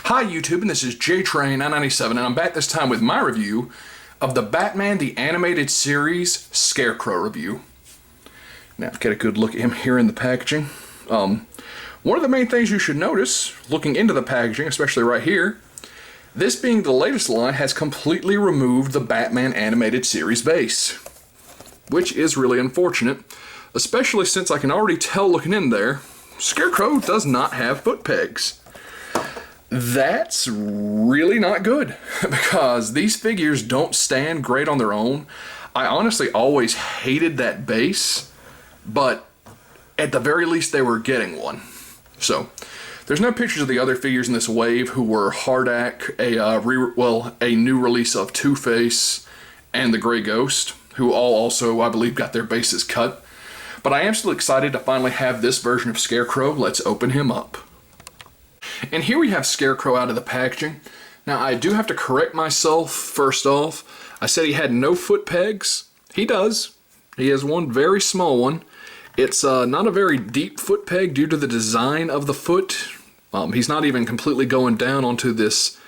Hi YouTube, and this is JTrain997, and I'm back this time with my review of the Batman the Animated Series Scarecrow review. Now, get a good look at him here in the packaging. One of the main things you should notice, looking into the packaging, especially right here, this being the latest line, has completely removed the Batman Animated Series base, which is really unfortunate, especially since I can already tell looking in there, Scarecrow does not have foot pegs. That's really not good, because these figures don't stand great on their own. I honestly always hated that base, but at the very least they were getting one. So, there's no pictures of the other figures in this wave who were Hardak, a new release of Two-Face, and the Grey Ghost, who all also, I believe, got their bases cut. But I am still excited to finally have this version of Scarecrow. Let's open him up. And here we have Scarecrow out of the packaging. Now, I do have to correct myself first off. I said he had no foot pegs. He does. He has one very small one. It's not a very deep foot peg due to the design of the foot. He's not even completely going down onto this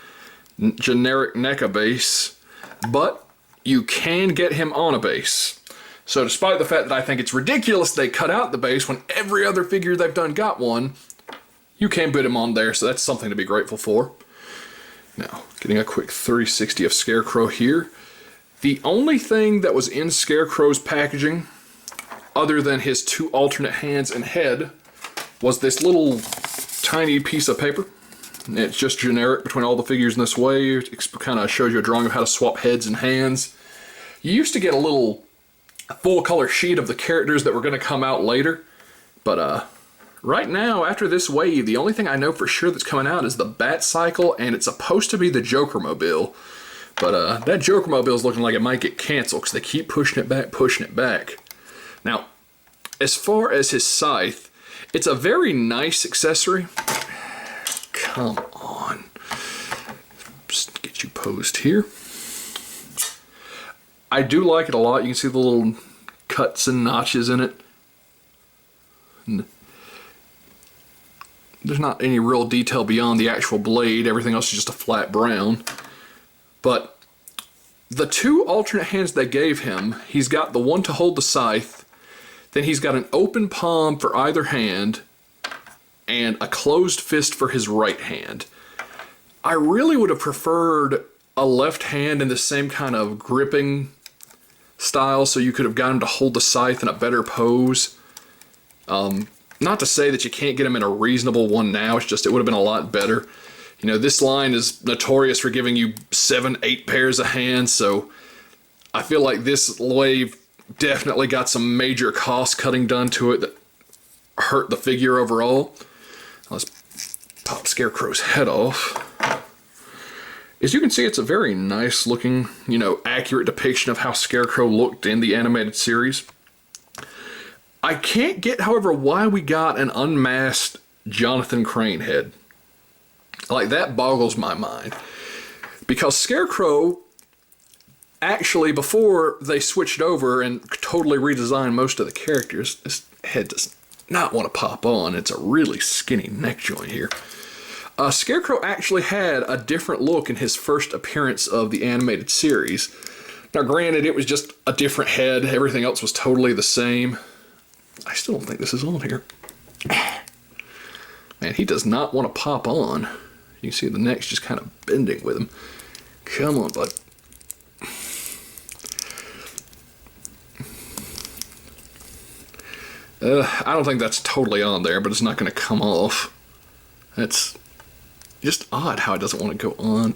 generic NECA base, but you can get him on a base. So despite the fact that I think it's ridiculous they cut out the base when every other figure they've done got one, you can put him on there, so that's something to be grateful for. Now, getting a quick 360 of Scarecrow here. The only thing that was in Scarecrow's packaging, other than his two alternate hands and head, was this little tiny piece of paper. It's just generic between all the figures in this way. It kind of shows you a drawing of how to swap heads and hands. You used to get a little full color sheet of the characters that were going to come out later, but right now, after this wave, the only thing I know for sure that's coming out is the Bat Cycle, and it's supposed to be the Joker Mobile. But that Joker Mobile is looking like it might get canceled because they keep pushing it back. Now, as far as his scythe, it's a very nice accessory. Come on. Just get you posed here. I do like it a lot. You can see the little cuts and notches in it. And there's not any real detail beyond the actual blade. Everything else is just a flat brown. But the two alternate hands they gave him, he's got the one to hold the scythe, then he's got an open palm for either hand, and a closed fist for his right hand. I really would have preferred a left hand in the same kind of gripping style, so you could have got him to hold the scythe in a better pose. Not to say that you can't get him in a reasonable one now, it's just it would have been a lot better. You know, this line is notorious for giving you 7, 8 pairs of hands, so I feel like this wave definitely got some major cost cutting done to it that hurt the figure overall. Let's pop Scarecrow's head off. As you can see, it's a very nice looking, accurate depiction of how Scarecrow looked in the animated series. I can't get, however, why we got an unmasked Jonathan Crane head. Like, that boggles my mind. Because Scarecrow, actually, before they switched over and totally redesigned most of the characters, this head does not want to pop on. It's a really skinny neck joint here. Scarecrow actually had a different look in his first appearance of the animated series. Now, granted, it was just a different head. Everything else was totally the same. I still don't think this is on here. Man, he does not want to pop on. You can see the neck's just kind of bending with him. Come on, bud. I don't think that's totally on there, but it's not going to come off. That's just odd how it doesn't want to go on.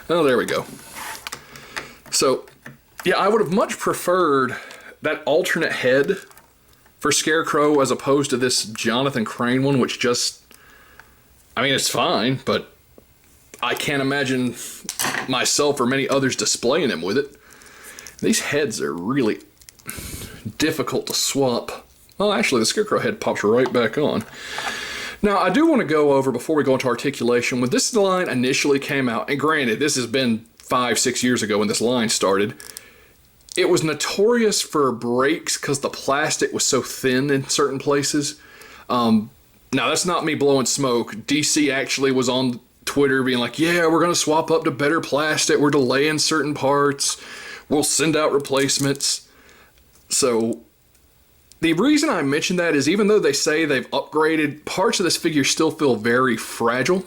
Oh, there we go. So, yeah, I would have much preferred that alternate head for Scarecrow as opposed to this Jonathan Crane one, which just, I mean, it's fine, but I can't imagine myself or many others displaying him with it. These heads are really difficult to swap. Well, actually, the Scarecrow head pops right back on. Now, I do want to go over, before we go into articulation, when this line initially came out, and granted, this has been 5-6 years ago when this line started, it was notorious for breaks because the plastic was so thin in certain places. Now, that's not me blowing smoke. DC actually was on Twitter being like, yeah, we're going to swap up to better plastic. We're delaying certain parts. We'll send out replacements. So the reason I mention that is even though they say they've upgraded, parts of this figure still feel very fragile.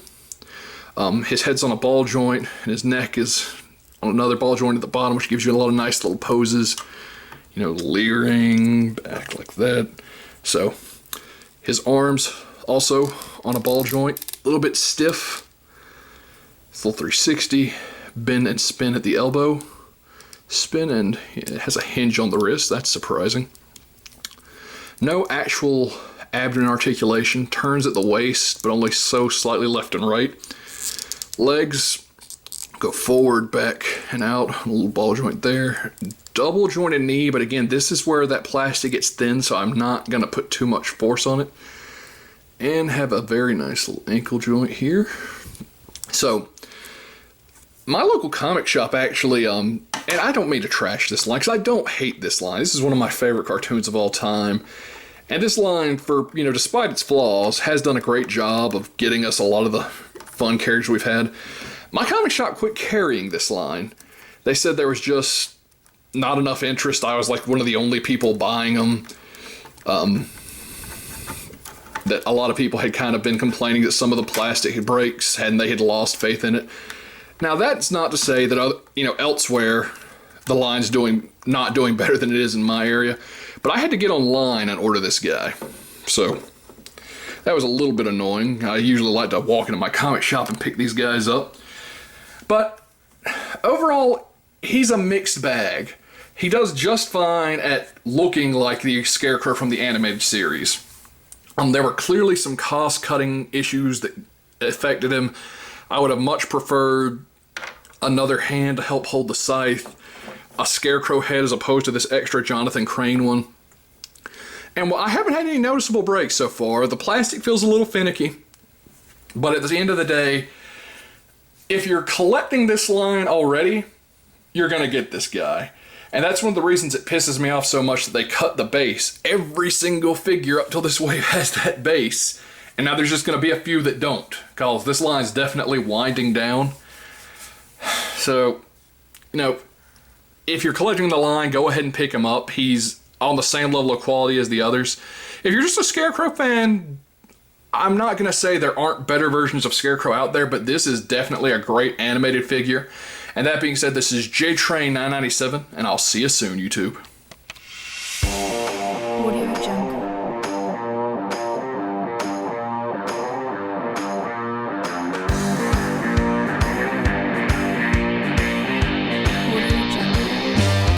His head's on a ball joint, and his neck is on another ball joint at the bottom, which gives you a lot of nice little poses. You know, leering back like that. So his arms also on a ball joint, a little bit stiff. Full 360, bend and spin at the elbow. Spin, and it has a hinge on the wrist. That's surprising. No actual abdomen articulation. Turns at the waist, but only so slightly left and right. Legs go forward, back, and out. A little ball joint there. Double jointed knee, but again, this is where that plastic gets thin, so I'm not going to put too much force on it. And have a very nice little ankle joint here. So, my local comic shop actually, and I don't mean to trash this line, because I don't hate this line. This is one of my favorite cartoons of all time. And this line, for, you know, despite its flaws, has done a great job of getting us a lot of the fun characters we've had. My comic shop quit carrying this line. They said there was just not enough interest. I was like one of the only people buying them. That a lot of people had kind of been complaining that some of the plastic breaks and they had lost faith in it. Now, that's not to say that, you know, elsewhere the line's not doing better than it is in my area, but I had to get online and order this guy. So that was a little bit annoying. I usually like to walk into my comic shop and pick these guys up. But overall, he's a mixed bag. He does just fine at looking like the Scarecrow from the animated series. There were clearly some cost-cutting issues that affected him. I would have much preferred another hand to help hold the scythe, a Scarecrow head as opposed to this extra Jonathan Crane one. And I haven't had any noticeable breaks so far. The plastic feels a little finicky. But at the end of the day, if you're collecting this line already, you're going to get this guy. And that's one of the reasons it pisses me off so much that they cut the base. Every single figure up till this wave has that base. And now there's just going to be a few that don't, because this line's definitely winding down. So, you know, if you're collecting the line, go ahead and pick him up. He's on the same level of quality as the others. If you're just a Scarecrow fan, I'm not going to say there aren't better versions of Scarecrow out there, but this is definitely a great animated figure. And that being said, this is JTrain997, and I'll see you soon, YouTube.